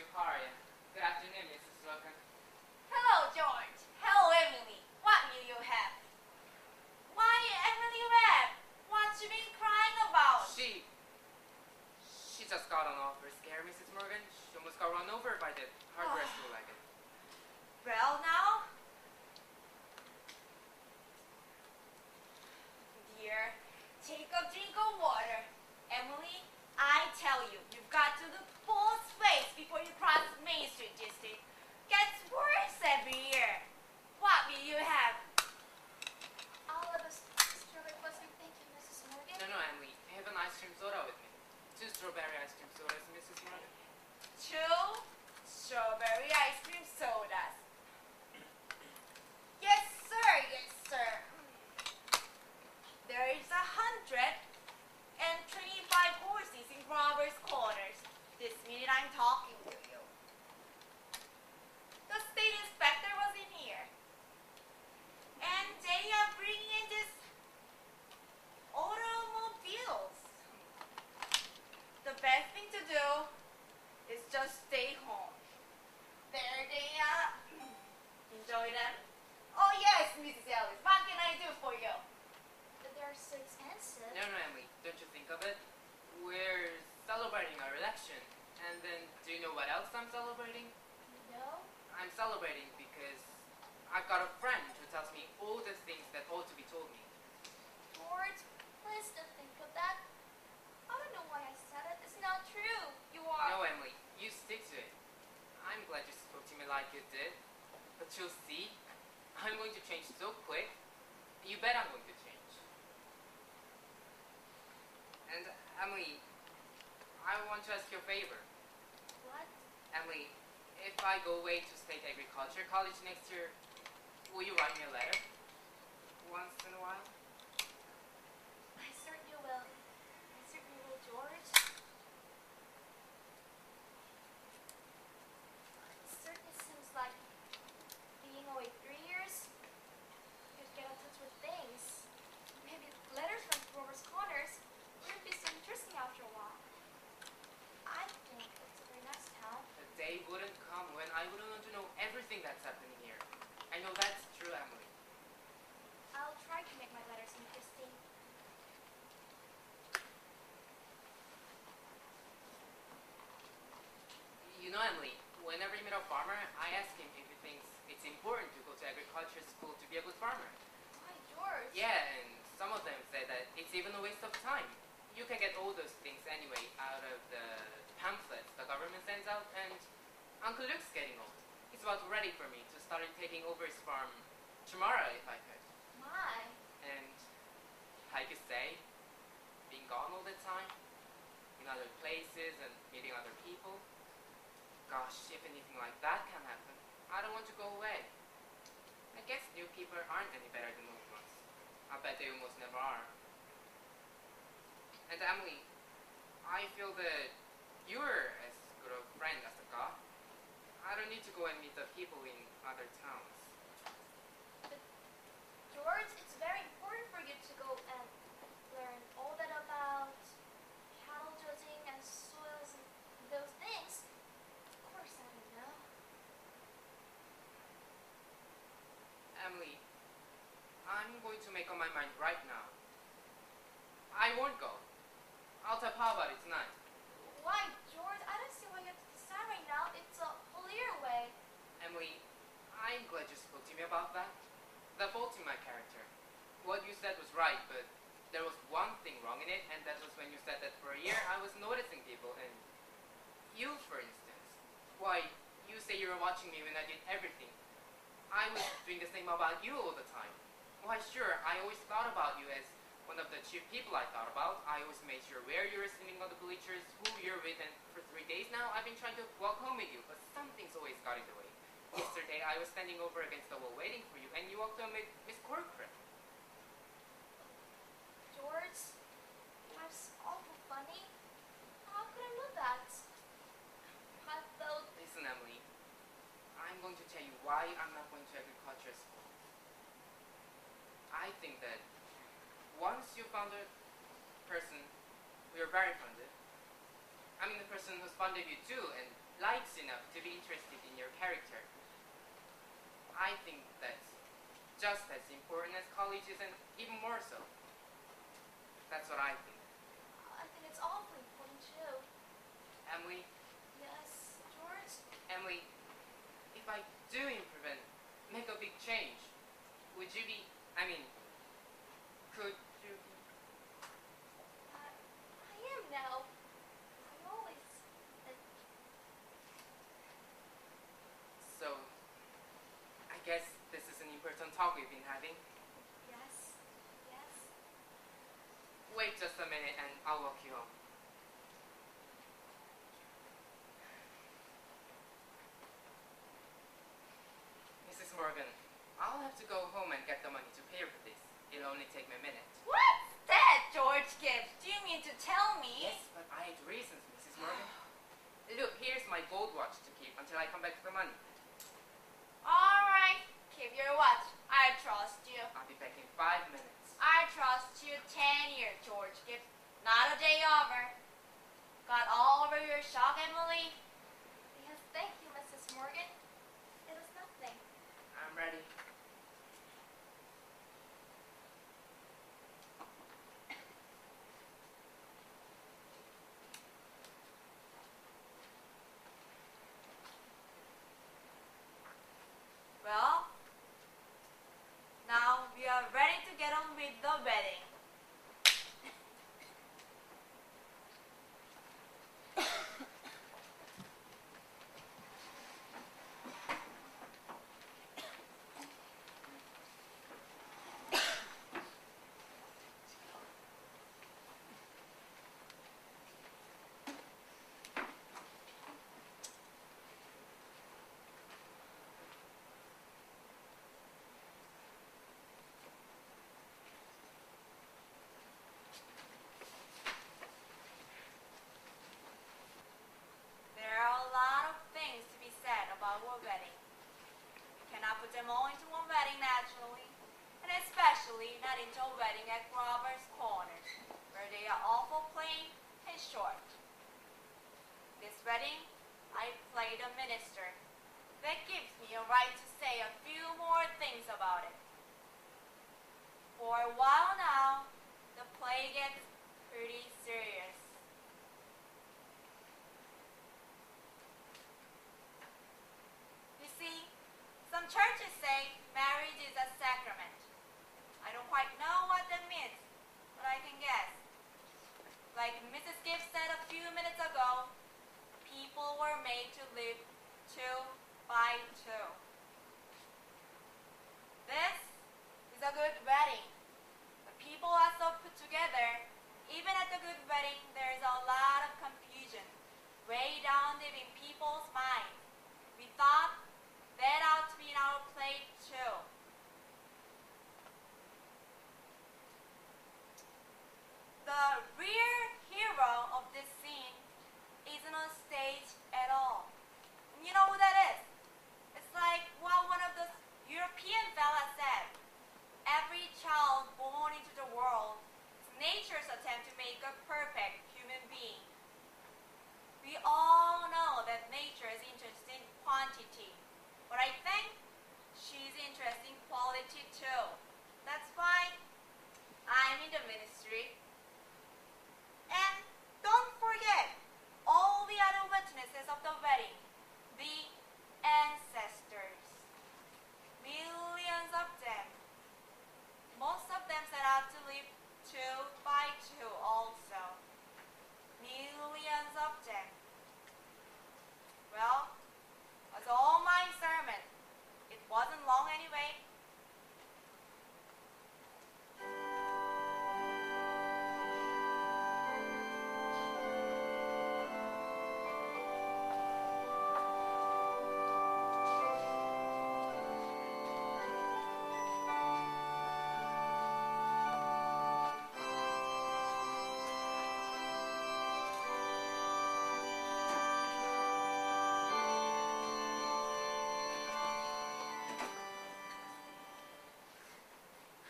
you. How are you? Good afternoon, Mrs. Logan. Hello, George. Hello, Emily. What will you have? Why, Emily Webb? What you been crying about? She just got on offer scare, Mrs. Morgan. She almost got run over by the hardware store wagon. Well, now? Dear, take a drink of water. Emily, I tell you, you've got to look both ways before you cross Main Street District. Gets worse every year. What will you have? I'll have a strawberry fluffy. Thank you, Mrs. Morgan. No, Emily. I have an ice cream soda with me. 2 strawberry ice cream sodas, Mrs. Morgan. 2 strawberry ice cream sodas. Yes, sir. Yes, sir. There is 125 horses in Robbers' Quarters. This minute I'm talking to you. The state inspector was in here. And they are bringing in these automobiles. The best thing to do is just stay home. There they are. Enjoy them. Oh yes, Mrs. Ellis, what can I do for you? They're so expensive. No, Emily. Don't you think of it? We're celebrating our election. And then, do you know what else I'm celebrating? No? I'm celebrating because I've got a friend who tells me all the things that ought to be told me. George, please don't think of that. I don't know why I said it. It's not true. You are. No, Emily. You stick to it. I'm glad you spoke to me like you did. But you'll see, I'm going to change so quick. You bet I'm going to change. And, Emily, I want to ask you a favor. What? Emily, if I go away to State Agriculture College next year, will you write me a letter? Once in a while? I certainly will. I certainly will, George. It certainly seems like being away 3 years, you'd get in touch with things. Maybe letters from Robert's Corners wouldn't be so interesting after a while. I think it's a very nice town. The day wouldn't come when I wouldn't want to know everything that's happening here. I know that's true, Emily. I'll try to make my letters interesting. You know, Emily, whenever you meet a farmer, I ask him if he thinks it's important to go to agriculture school to be a good farmer. Why, George? Yeah, and some of them say that it's even a waste of time. You can get all those things anyway out of the pamphlets the government sends out, and Uncle Luke's getting old. He's about ready for me to start taking over his farm tomorrow if I could. My. And I could say, being gone all the time, in other places and meeting other people, gosh, if anything like that can happen, I don't want to go away. I guess new people aren't any better than old ones. I bet they almost never are. And Emily, I feel that you're as good a friend as a god. I don't need to go and meet the people in other towns. But, George, it's very important for you to go and learn all that about cattle judging and soils and those things. Of course, I don't know. Emily, I'm going to make up my mind right now. I won't go. I'll tell Pa about it tonight. Why, George? I don't see why you have to decide right now. It's a holier way. Emily, I'm glad you spoke to me about that. The fault in my character. What you said was right, but there was one thing wrong in it, and that was when you said that for a year I was noticing people, and you, for instance. Why, you say you were watching me when I did everything. I was doing the same about you all the time. Why, sure, I always thought about you as one of the chief people I thought about. I always made sure where you were sitting on the bleachers, who you're with, and for 3 days now I've been trying to walk home with you, but something's always got in the way. Yesterday I was standing over against the wall waiting for you, and you walked home with Miss Corcoran. George, life's awful funny. How could I know that? I felt... Listen, Emily, I'm going to tell you why I'm not going to agriculture school. I think that once you found a person who you're very fond of, I mean the person who's fond of you too, and likes you enough to be interested in your character. I think that's just as important as college is, and even more so. That's what I think. I think it's awfully important too. Emily, Yes, George? Emily, if I do improve and make a big change, would you be, could you be? I am now. I always... So, I guess this is an important talk we've been having. Yes. Yes. Wait just a minute and I'll walk you home. Mrs. Morgan, I'll have to go home and get the money to pay for this. It'll only take me a minute. What's that, George Gibbs? Do you mean to tell me? Yes, but I had reasons, Mrs. Morgan. Look, here's my gold watch to keep until I come back for the money. All right, keep your watch. I trust you. I'll be back in 5 minutes. I trust you 10 years, George Gibbs. Not a day over. Got all over your shock, Emily? Yes, thank you, Mrs. Morgan. It was nothing. I'm ready. Well, now we are ready to get on with the wedding. There are a lot of things to be said about a wedding. You cannot put them all into one wedding naturally, and especially not into a wedding at Robert's Corners, where they are awful plain and short. This wedding, I play the minister. That gives me a right to say a few more things about it. For a while now, the play gets pretty serious. You see, some churches say marriage is a sacrament. I don't quite know what that means, but I can guess. Like Mrs. Gibbs said a few minutes ago, people were made to live 2 by 2. This is a good wedding. The people are so put together. Even at the good wedding, there's a lot of confusion way down deep in people's minds. We thought that ought to be in our play too. The real hero of this scene isn't on stage at all. And you know who that is? It's like what one of those European fellas said. Every child born into the world is nature's attempt to make a perfect human being. We all know that nature is interested in quantity, but I think she's interested in quality too. That's why I'm in the ministry. And don't forget all the other witnesses of the wedding, the ancestors. Millions of them. Most of them set out to live 2 by 2 also. Millions of them. Well, that's all my sermon. It wasn't long anyway.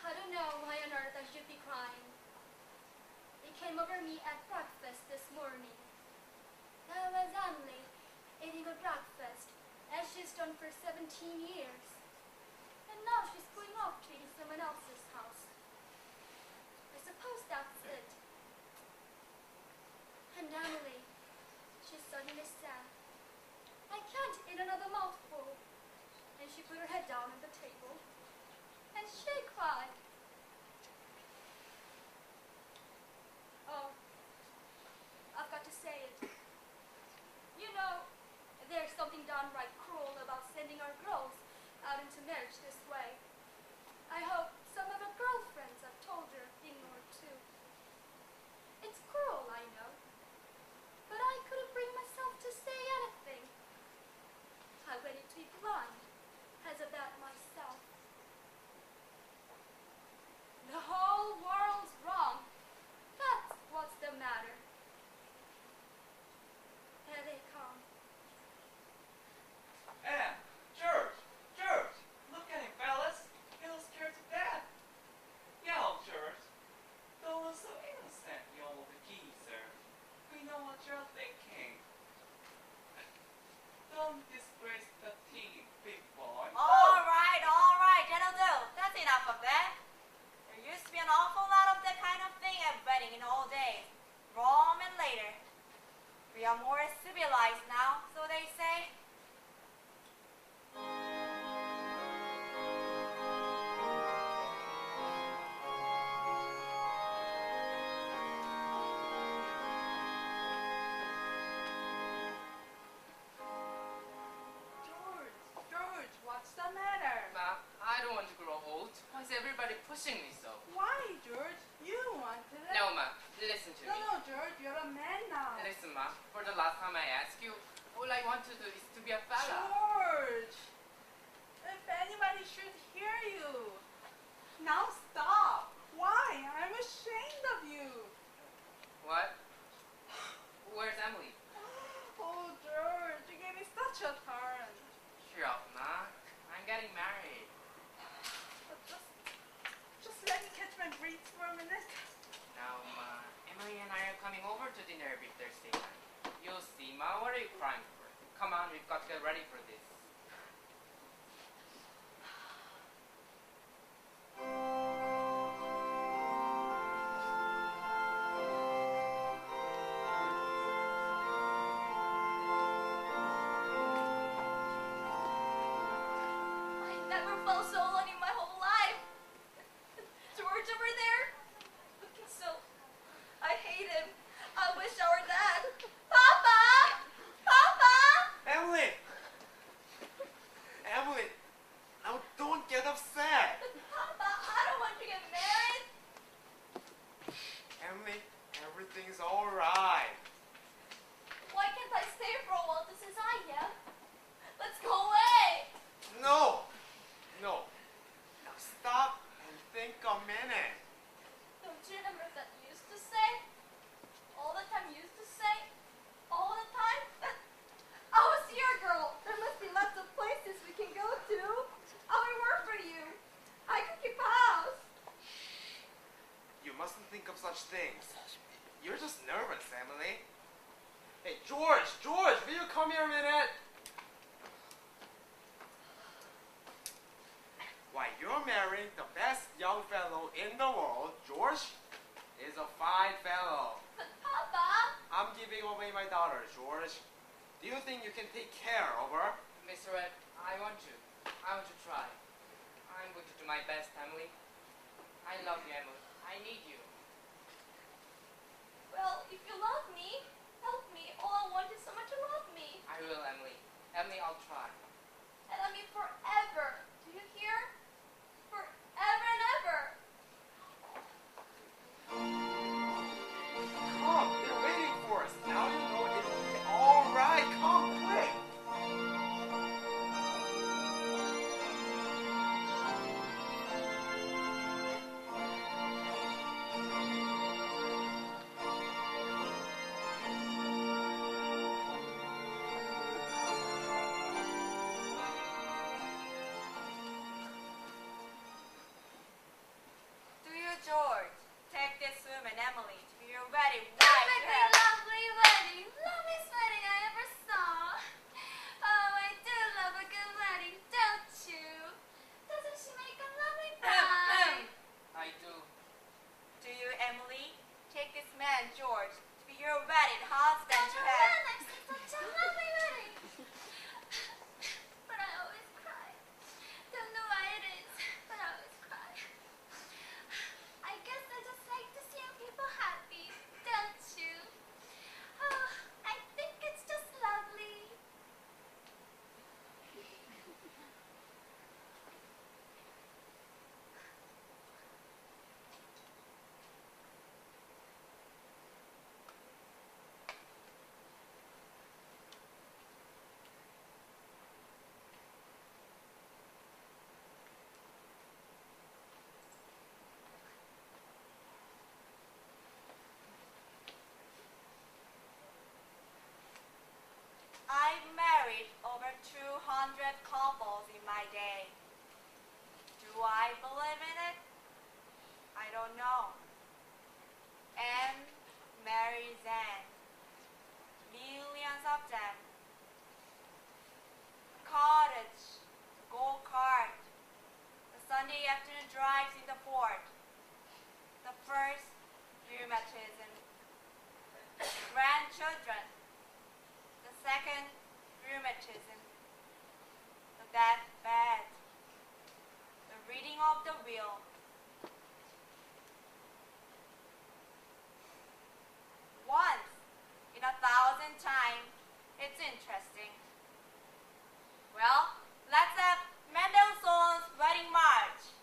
I don't know why on earth I should be crying. It came over me at breakfast this morning. That was Emily. eating a breakfast, as she's done for 17 years. And now she's going off to eat in someone else's house. I suppose that's it. And Emily, she suddenly said, I can't eat another mouthful. And she put her head down on the table. And she cried. Oh, I've got to say it. You know, there's something downright cruel about sending our girls out into marriage this way. I hope some of her girlfriends have told her a thing or two. It's cruel, I know, but I couldn't bring myself to say anything. I waited to be blind as a bat myself. The whole world's wrong. That's what's the matter. Here they come. George, look at him, fellas. He was scared to death. Yo, George, don't look so innocent, you old geezer. We know what you're thinking. Don't disgrace the team, big boy. All right, that'll do. That's enough of that. There used to be an awful lot of that kind of thing at wedding in old days. Rome and later. We are more civilized now, so they say. George, what's the matter? Ma, I don't want to grow old. Why is everybody pushing me so? Why, George? You wanted it. No, Ma, listen to me. No, George, you're a man now. Listen, Ma, for the last time I ask you, all I want to do is to be a fella. George, if anybody should hear you. Now stop. Why? I'm ashamed of you. What? Where's Emily? Oh, George, you gave me such a turn. Cheer up, Ma. I'm getting married. But just let me catch my breath for a minute. Now, Ma, Emily and I are coming over to dinner every Thursday night. You'll see, Ma. What are you crying for? Come on, we've got to get ready for this. I never felt so alone in my whole life. George over there, looking so... I hate him. I wish I were dad. Papa! Papa! Emily, now don't get upset. Papa, I don't want to get married. Emily, everything's all right. Why can't I stay for a while just as I am? Let's go away. No. Now stop and think a minute. Don't you remember that you used to say? All the time you used to say? All the time? I was your girl. There must be lots of places we can go to. I will work for you. I could keep house. You mustn't think of such things. You're just nervous, Emily. Hey, George, will you come here a minute? Why, you're marrying the best young fellow in the world. George is a fine fellow. But Papa, I'm giving away my daughter, George. Do you think you can take care of her? Mr. Ed, I want to. I want to try. I'm going to do my best, Emily. I love you, Emily. I need you. well, if you love me, help me. All I want is someone to love me. I will, Emily. Emily, I'll try. And I mean forever. Do you hear? Forever and ever. Come, they're waiting for us. Now you know it's all right. Come, quick. 200 couples in my day. Do I believe in it? I don't know. Anne marries Anne. Millions of them. Cottage, go-kart, the Sunday afternoon drives in the fort. The first rheumatism. Grandchildren. The second rheumatism. The deathbed. The reading of the will. Once in 1,000 times, it's interesting. Well, let's have Mendelssohn's Wedding March.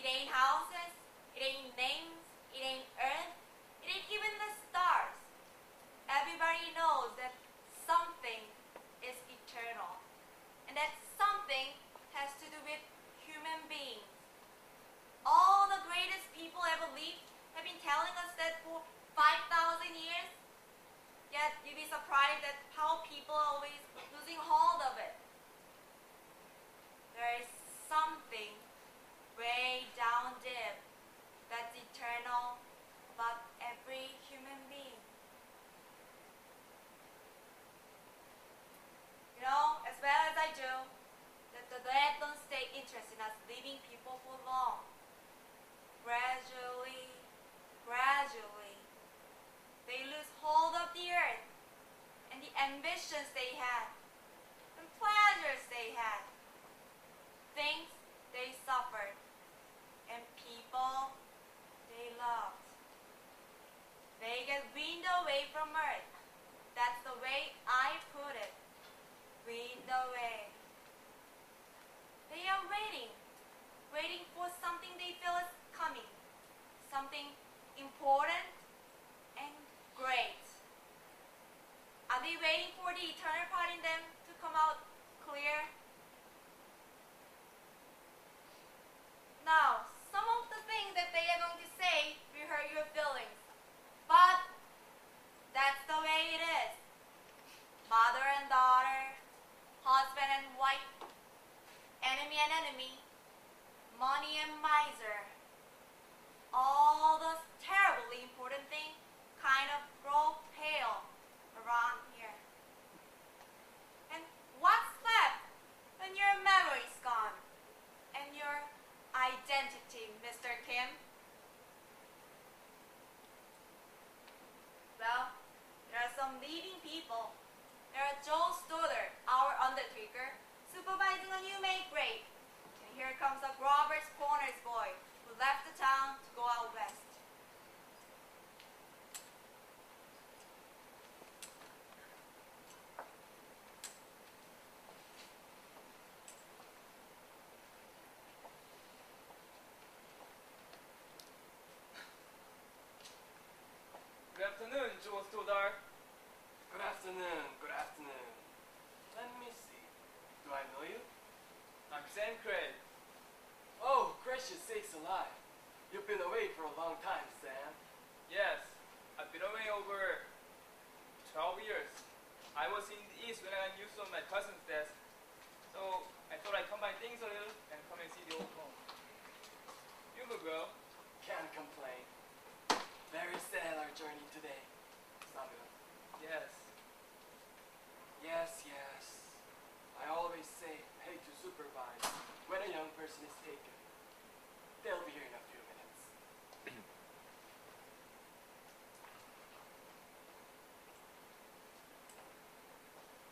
It ain't how inventions they had, and pleasures they had, things they suffered, and people they loved. They get weaned away from Earth. That's the way I put it. Weaned away. They are waiting for something they feel is coming, something important and great. Are they waiting for the eternal part in them to come out clear? Now, some of the things that they are going to say will hurt your feelings, but that's the way it is. Mother and daughter, husband and wife, enemy and enemy, money and miser. All those terribly important things kind of grow pale around here. And what's left when your memory's gone? And your identity, Mr. Kim? Well, there are some leading people. There are Joe Stoddard, our undertaker, supervising a new made grave. And here comes a Roberts Corners boy who left the town to go out west. Good afternoon, Joe Stoddard. Good afternoon, good afternoon. Let me see. Do I know you? I'm Sam Craig. Oh, gracious sakes alive. You've been away for a long time, Sam. Yes, I've been away over 12 years. I was in the East when I got news of my cousin's death. So I thought I'd combine things a little and come and see the old home. You look well. Can't complain. Very sad our journey today, Samuel. Yes. Yes. I always say, hey to supervise when a young person is taken. They'll be here in a few minutes.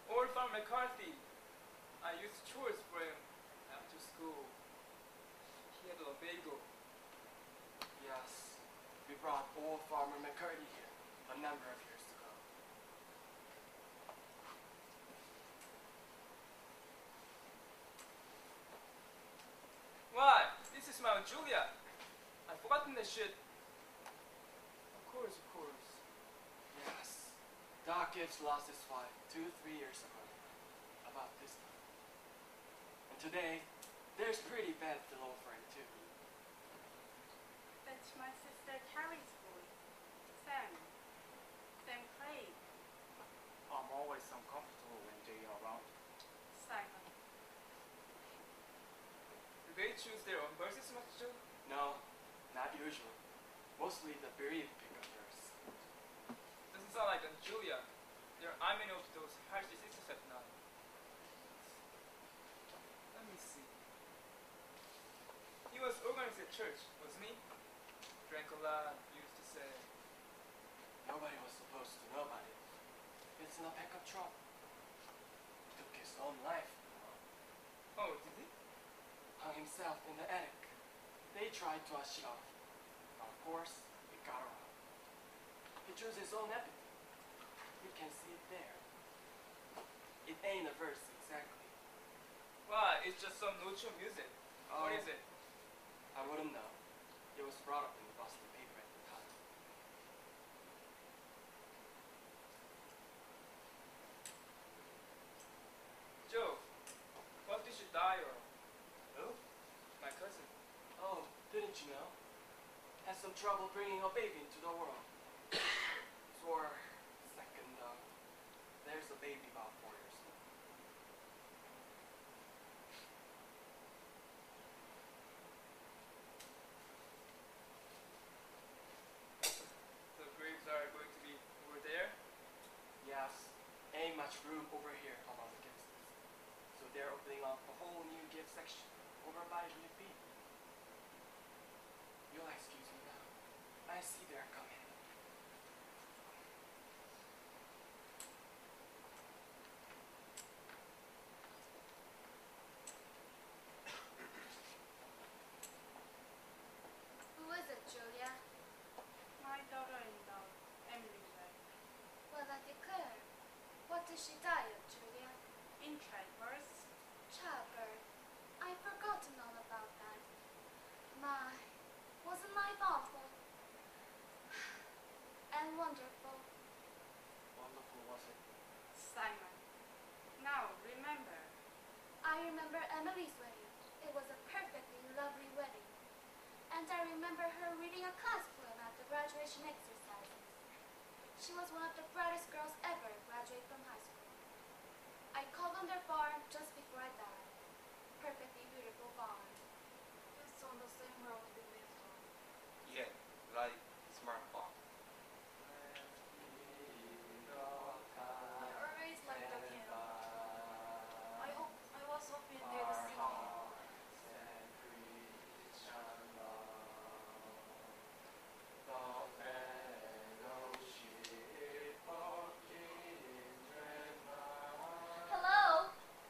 Old Farmer McCarthy. I used chores for him after school. He had a bagel. Yes, we brought old Farmer McCarty here a number of years ago. Why? This is my Julia. I've forgotten the shit. Of course. Yes, Doc Gibbs lost his wife 2-3 years ago, about this time. And today, there's pretty bad below for him too. That's my sister Carrie's boy, Sam. Sam Craig. I'm always uncomfortable when they are around. Simon. Do they choose their own verses much too? No, not usually. Mostly the bereaved pick up verse. Doesn't sound like on Julia. There are many of those hardy sisters at now. Let me see. He was organized at church, wasn't he? Drank a lot, used to say. Nobody was supposed to know about it. It's in a peck of trouble. Took his own life, you know. Oh, did he? Hung himself in the attic. They tried to wash it off. Of course, it got around. He chose his own epitaph. You can see it there. It ain't a verse exactly. Why, it's just some neutral music. Oh. What is it? I wouldn't know. It was brought up in the Boston paper at the time. Joe, what did she die of? Who? My cousin. Oh, didn't you know? Had some trouble bringing a baby into the world. For a second, there's a baby about 4 years old. The graves are going to be over there? Yes, ain't much room over here among the gifts. So they're opening up a whole new gift section over by the B. You'll excuse me now. I see they're coming. Emily's wedding. It was a perfectly lovely wedding. And I remember her reading a class poem at the graduation exercises. She was one of the brightest girls ever graduate from high school. I called on their barn just before I died. Perfectly beautiful barn. It's on the same road we lived on. Yeah, like smart bomb. I always liked the hymn. I was hoping they'd sing it. Hello?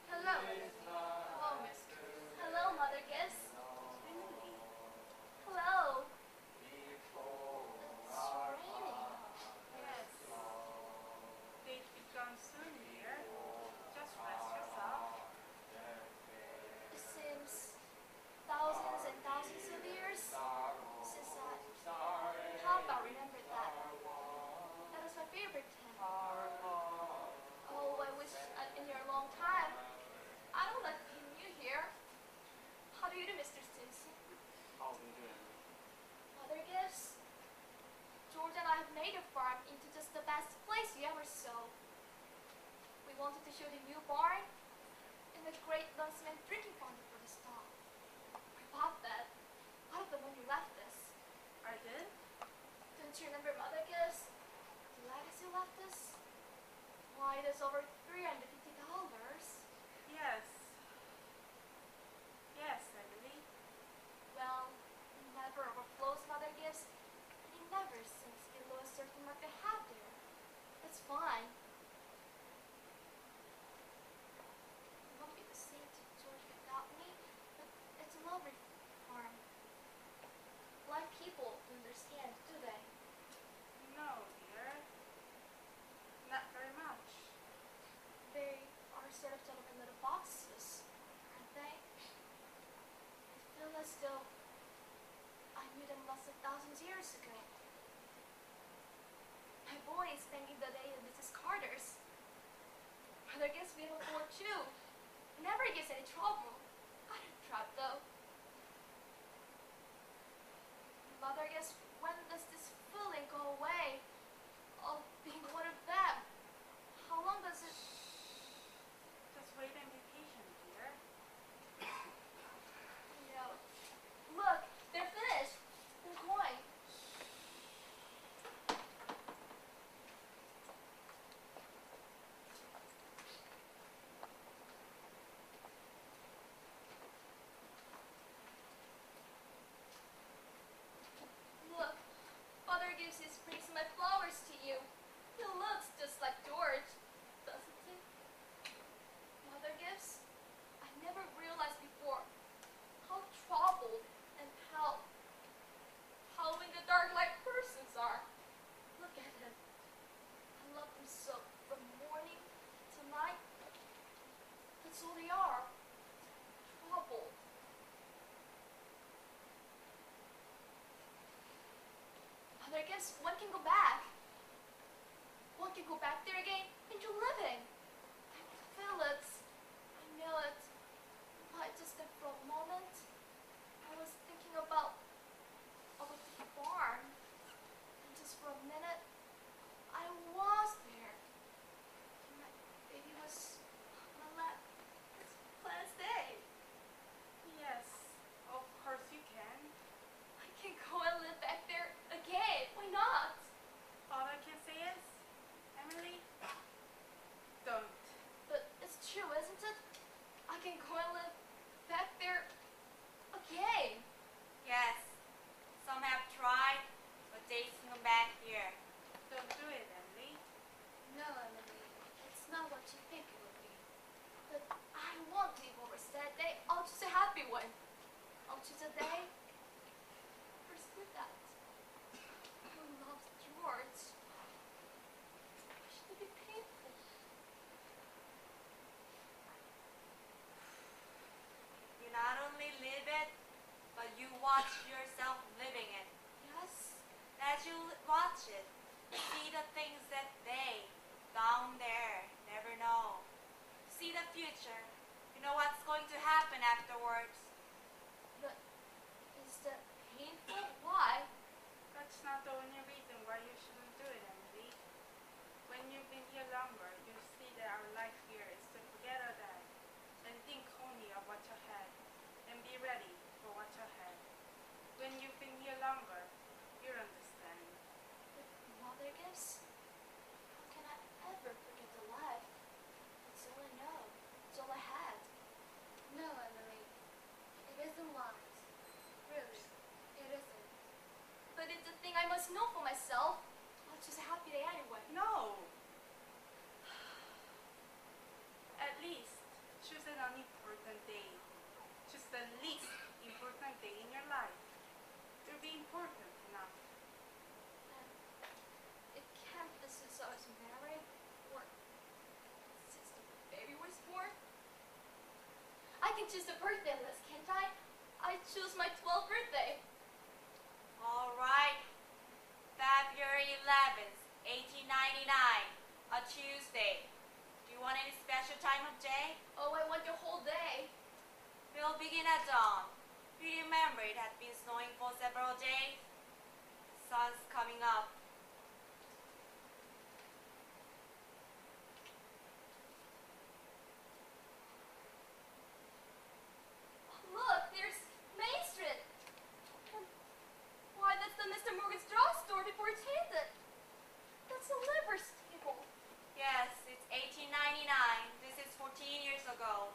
Hello? Hello, Miss Cruz. Hello, Mother Gibbs. Emily. Hello? It's raining. Yes. They'd begun soon, dear. Just rest yourself. It seems thousands and thousands of years since Papa remembered that. That was my favorite hymn. Oh, I wish I'd been here a long time. I don't like being new here. How do you do, Mr. Simpson? How do you do, Emily? Mother Gibbs? George and I have made a farm into just the best place you ever saw. We wanted to show the new barn and the great lonesome drinking fountain for the stall. We bought that out of the when you left us. I did? Don't you remember, Mother Gibbs? The legacy you left us? Why, there's over $350. Yes. Yes, Emily. Well, it never overflows, Mother Gibbs. And it never sinks below a certain mark they have there. That's fine. I won't be the same to George without me, but it's a lovely farm. Like people don't understand, do they? No, dear. Not very much. They are sort of gentlemen little boxes, aren't they? I feel as though I knew them lots of thousands years ago. My boy is spending the day at Mrs. Carter's. Mother gets beautiful boy too. Never gives any trouble. I don't trap though. Mother gets when does this feeling go away? Of being one of them. How long does it? Just wait and be patient, dear. No. Look, they're finished. They're going. Look, Father gives his brings my flowers to you. He looks just like George, doesn't he? Mother gives? I never realized before how troubled and how in the dark like persons are. Look at him. I love them so from morning to night. That's all they are. Troubled. Mother gives one can go back. One can go back there again into living. I feel it. I know it. But just that for a moment, I was thinking about the barn. And just for a minute, I was there. And my baby was on my lap. It's plain as day. Yes, of course you can. I can go and live back there again. Why not? All I can say is, Emily, don't. But it's true, isn't it? I can go and live back there again. Yes. Some have tried, but they come back here. Don't do it, Emily. No, Emily, it's not what you think it would be. But I won't leave over sad day. I'll choose a happy one. I'll choose a day. Pursue that. Who loves George? Why should it be painful? You not only live it, but you watch yourself living it. Yes? As you watch it, see the things that they, down there, never know. See the future, you know what's going to happen afterwards. But is that painful? Why? That's not the only reason why you shouldn't do it, Emily. When you've been here longer, you see that our life here is to forget our dad and think only of what's ahead and be ready for what's ahead. When you've been here longer, you'll understand. But Mother gives? How can I ever forget the life? It's all I know. It's all I had. No, Emily. It isn't wise. Really, it isn't. But it's a thing I must know for myself. I'll choose a happy day anyway. No! At least, choose an unimportant day. Choose the least important day in your life. It'll be important enough. And it can't be since I was married or since the baby was born. I can choose the birthday list, can't I? I choose my 12th birthday. All right. February 11th, 1899, a Tuesday. Do you want any special time of day? Oh, I want the whole day. We'll begin at dawn. Do you remember it had been snowing for several days? Sun's coming up. Look, there's Main Street. And why, that's the Mr. Morgan's drugstore before it's hated. That's a liver stable. Yes, it's 1899. This is 14 years ago.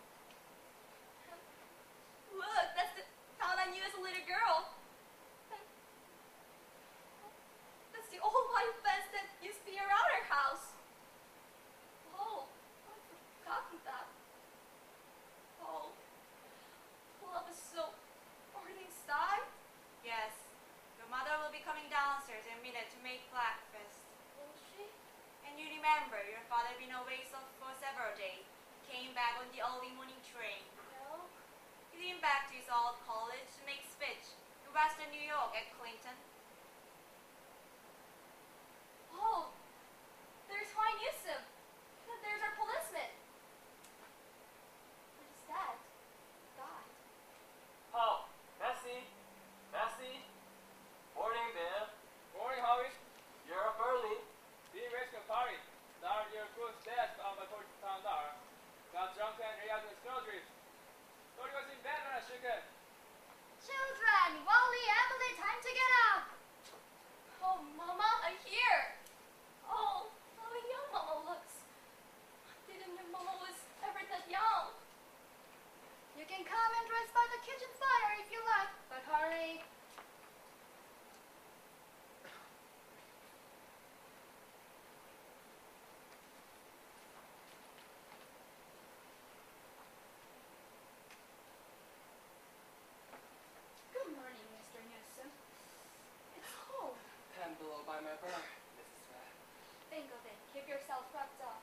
Look, that's the town I knew as a little girl. And that's the old white fence that used to be around our house. Oh, I'd forgotten that. Oh, love is so burning inside. Yes, your mother will be coming downstairs in a minute to make breakfast. Will she? And you remember your father been away for several days. Came back on the early morning train. No. He went back to his old college to make speech in Western New York at Clinton. Oh, there's High Newsom. There's our policeman. What is that? God. Oh, Bessie. Bessie. Morning, Bill. Morning, Howie. You're up early. Being raised in Paris. Down near Cruz desk on my porch town there. Got drunk and ate out in snowdrifts. Thought he was in bed when I shook it. Children, Wally, Emily, time to get up. Oh, Mama, I'm here. Oh, how young Mama looks. Didn't know Mama was ever that young. You can come and rest by the kitchen fire if you like, but hurry. Good morning, Mr. Newsom. It's cold. 10 below by my bar, Mrs. Rat. Think of it. Keep yourself wrapped up.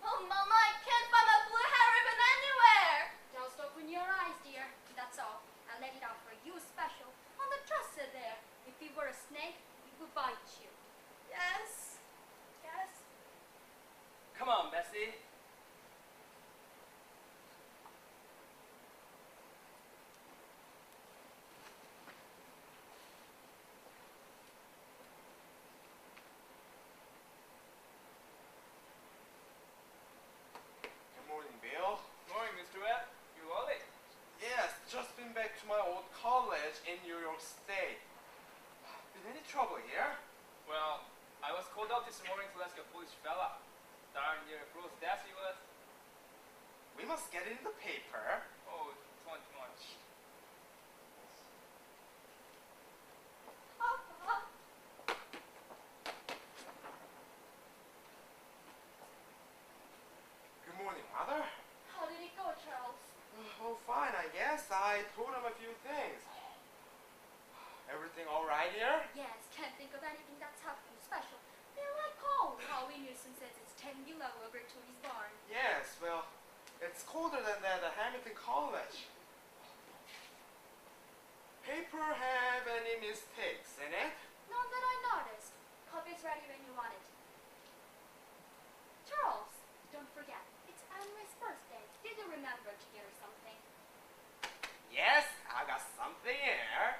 Oh, Mama, I can't find my blue hair ribbon anywhere. Just open your eyes, dear. That's all. I let it out for you special. On the dresser there. If it were a snake, it would bite you. Yes. Yes. Come on, Bessie. Good morning, Bill. Morning, Mr. Webb. You early? Yes, just been back to my old college in New York State. Been any trouble here? Well, I was called up this morning to ask a foolish fella. Down near Cruz desk he was. We must get it in the paper. Oh, too much. Papa. Good morning, Mother. How did it go, Charles? Oh, fine, I guess. I told him a few things. Everything all right here? Yes, can't think of anything that's happening special. They're like cold. Howie Newsom says it's 10 below over to his barn. Yes, well, it's colder than that at Hamilton College. Paper have any mistakes in it? Not that I noticed. Coffee's ready when you want it. Charles, don't forget, it's Anne's birthday. yes, I got something here.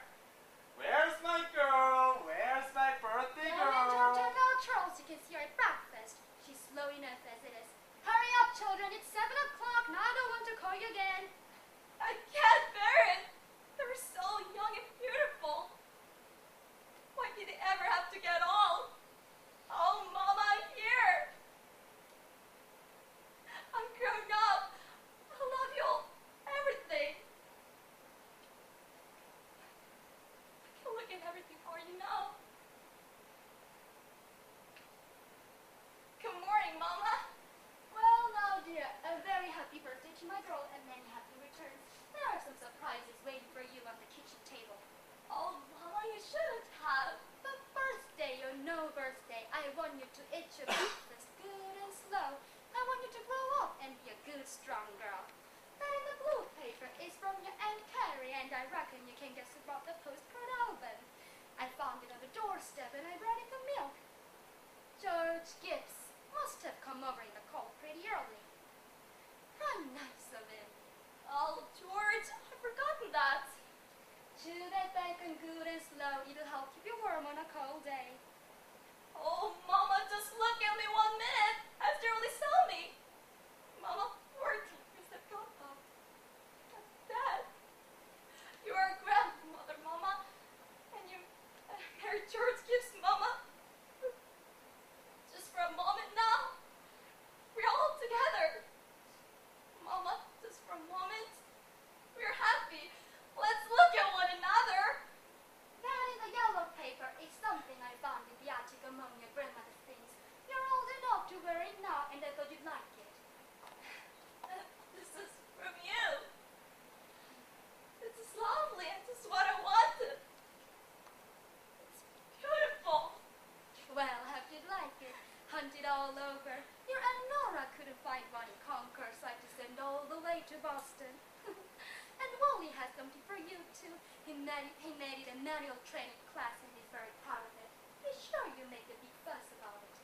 Where's my girl? Where's my birthday girl? Tell Charles you can see her at breakfast. She's slow enough as it is. Hurry up, children. It's 7 o'clock. Now I don't want to call you again. I can't bear it. They were so young and beautiful. Why did they ever have to get old? Oh, Mama, I'm here. I'm grown up. I love you all. Everything. I can look at everything for you now. Good morning, Mama. Well, now, dear, a very happy birthday to my girl and many happy returns. There are some surprises waiting for you on the kitchen table. Oh, Mama, you shouldn't have. But birthday or no birthday, I want you to eat your breakfast good and slow. I want you to grow up and be a good, strong girl. That in the blue paper is from your Aunt Carrie, and I reckon you can guess about the postcard album. I found it on the doorstep and I brought it the milk. George Gibbs must have come over in the cold pretty early. How nice of him. Oh, George, I've forgotten that. Chew that bacon good and slow. It'll help keep you warm on a cold day. Oh, Mama, just look at me 1 minute after you only saw me. Mama, 14 years have gone by. I'm dead. You are a grandmother, Mama, and you married George Gibbs, Mama. Just for a moment now, we're all together. Mama, just for a moment, we're happy. Let's look at one another. That in the yellow paper is something I found in the attic among your grandmother's things. You're old enough to wear it now, and I thought you'd like it. This is from you. This is lovely. This is what I wanted. It's beautiful. Well, how'd you like it? Hunted all over. Your Aunt Nora couldn't find one in Concord, so I had to send all the way to Boston. And Wally has something for you, too. He made it a manual training class, and he's very proud of it. Be sure you make a big fuss about it.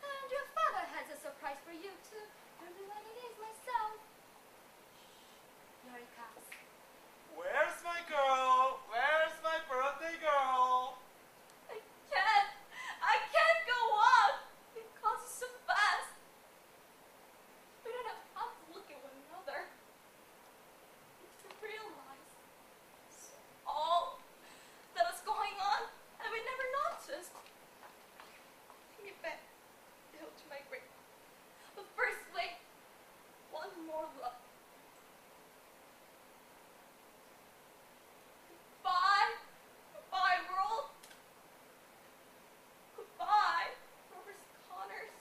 And your father has a surprise for you, too. Don't know what it is myself. Here he comes. Where's my girl? Where's my birthday girl? I can't go on. It goes so fast. We don't have time to look at one another. To realize all that is going on, and we never noticed. Take me back to my grave. But first, wait. One more look. Goodbye. Goodbye, world. Goodbye, Robert Connors.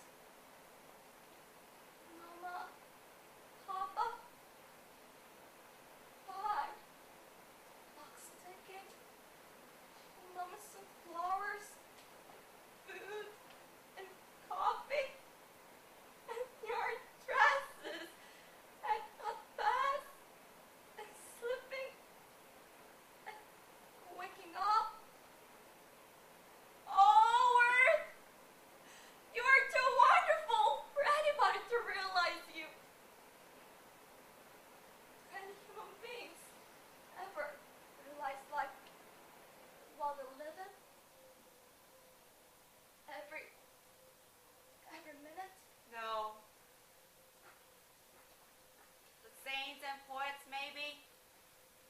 Mama. Papa. Bye. Box ticket. Mama, some flowers. Food. And coffee. And your dresses. And a bath. And sleeping. And waking up. Oh, Earth! You are too wonderful for anybody to realize you. Any human beings ever realize life while they live it? Every minute? No. The saints and poets, maybe,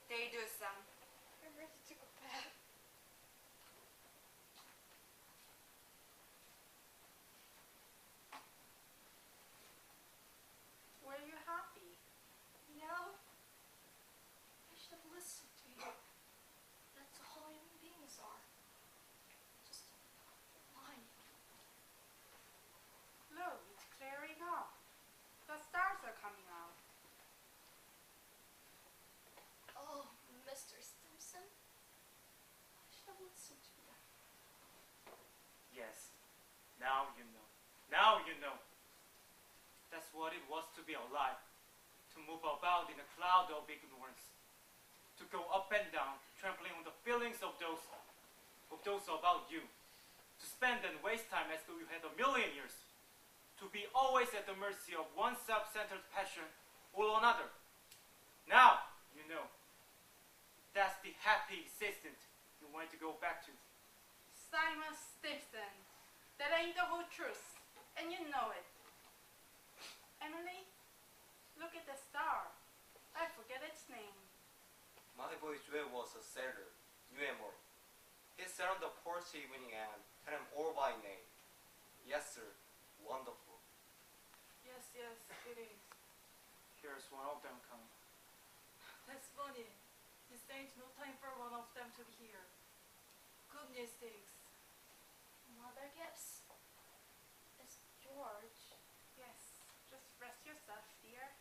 they do some. I'm ready to go back. Were you happy? No. I should have listened to you. That's all human beings are. Just lying. Look, it's clearing up. The stars are coming out. Oh, Mr. Stimson. I should have listened to you. Yes. Now you know. Now you know. That's what it was to be alive. To move about in a cloud of ignorance. To go up and down, trampling on the feelings of those about you. To spend and waste time as though you had a million years. To be always at the mercy of one self-centered passion or another. Now you know. to go back to. Simon Stimson. That ain't the whole truth, and you know it. Emily, look at the star. I forget its name. My boy Joel was a sailor, new memory. He sat on the porch evening and tell him all by name. Yes, sir. Wonderful. Yes, yes, it is. Here's one of them coming. That's funny. He said no time for one of them to be here. Goodness sakes. Mother Gibbs? It's George. Yes, just rest yourself, dear.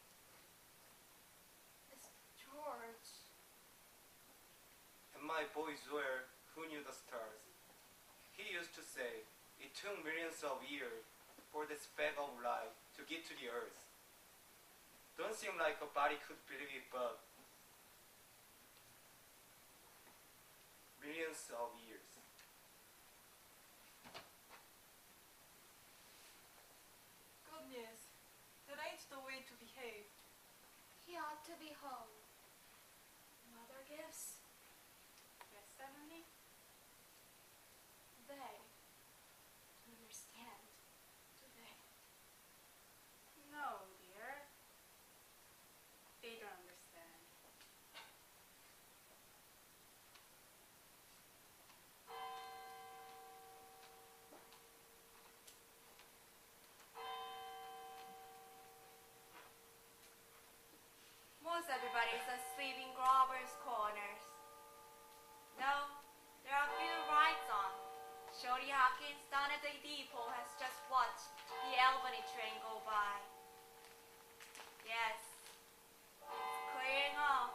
It's George. And my boy Joel, who knew the stars, he used to say it took millions of years for the speck of light to get to the earth. Don't seem like a body could believe it, but millions of years. Goodness, that ain't the way to behave. He ought to be home. Mother Gibbs? Yes, Emily? They don't understand, do they? No, dear. They don't understand. Most everybody's asleep in Grover's corners. No, there are few lights on. Shorty Hawkins down at the depot has just watched the Albany train go by. Yes, it's clearing up.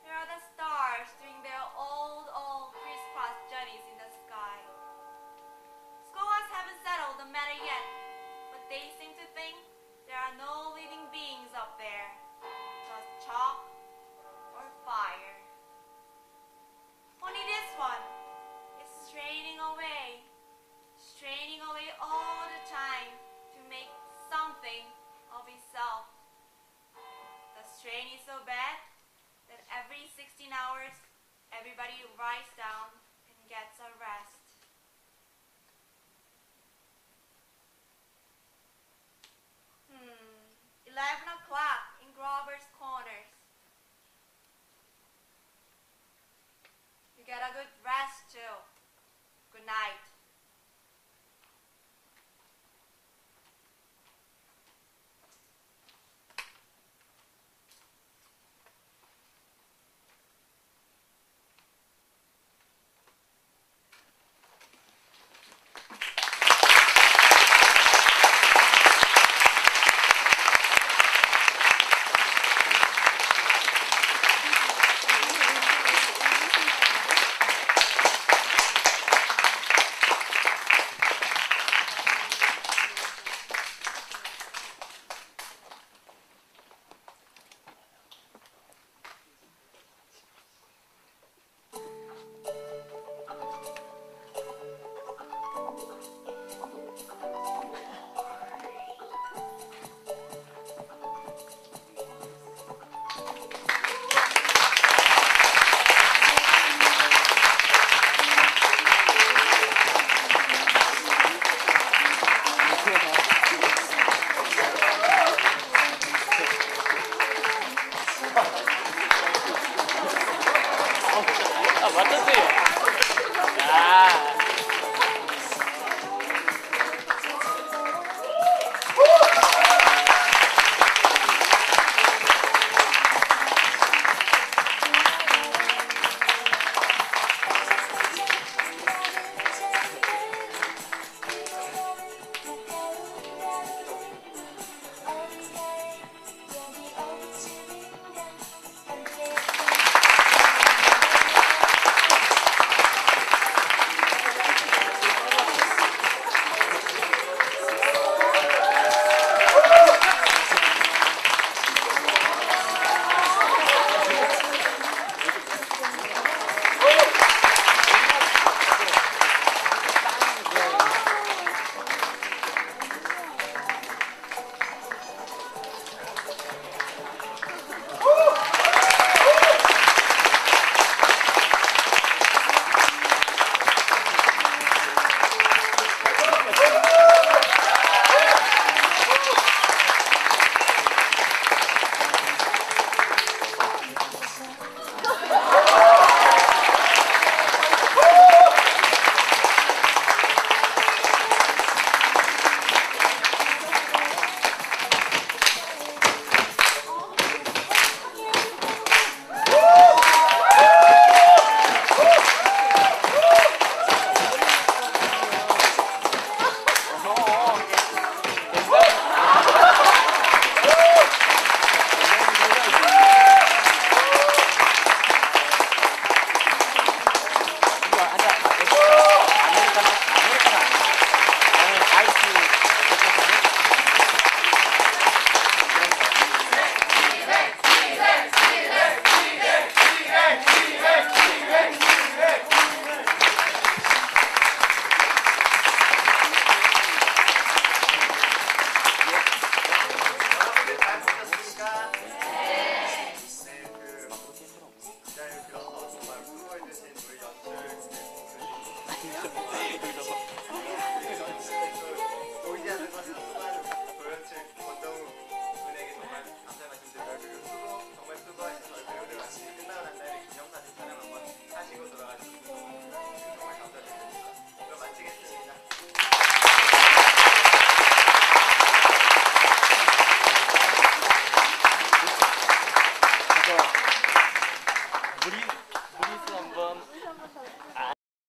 Here are the stars doing their old crisscross journeys in the sky. Scholars haven't settled the matter yet, but they seem to think there are no living beings up there, just chalk or fire. Only this one is straining away all the time to make something of itself. The strain is so bad that every 16 hours, everybody lies down and gets a rest. 11 o'clock in Grover's Corners. You get a good rest too. Good night. 맞췄어요.